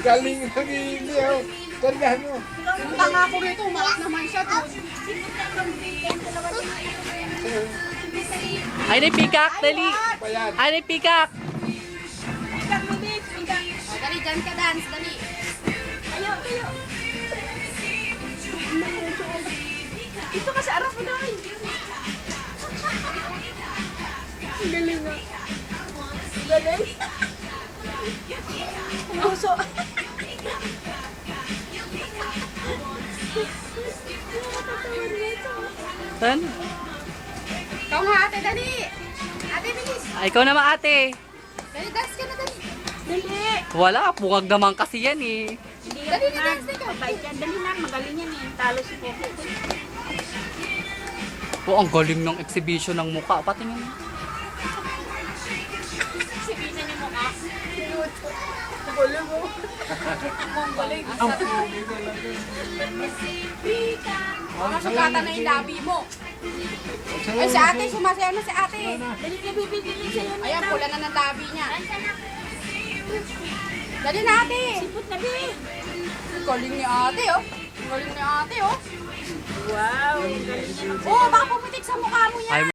Galing ng hindi oh. Tandaan mo. Punta nga ako rito, umaak naman siya doon. Ay, na pikak, dali. Pa yan. Ay, na pikak. O, dali, dyan ka dance, dali. Ayaw. Ito kasi arap mo dahil. Galing nga. Galing. Puso. San? Ikaw nga ate, dali. Ate, bilis. Ay, ikaw naman ate. Dali, dance ka na, dali. Dali. Wala, pungag naman kasi yan eh. Dali, dance ka. Mabait yan. Dali na, magaling yan eh. Talo si Popo. Oh, ang galing ng exhibition ng mukha. Patingin. Sibisan yung mukha. Galing mo. Ang galing. Ang pugi talaga. Masukatan na yung labi mo. Ay, si ate, sumasayaw na si ate. Dali na bibigyan sa'yo na. Ayan, pula na ng labi niya. Dali na ate. Sipot na be. Galing ni ate, oh. Galing ni ate, oh. Wow, ang galing yan. Oh, baka pumitik sa mukha mo yan. Ay,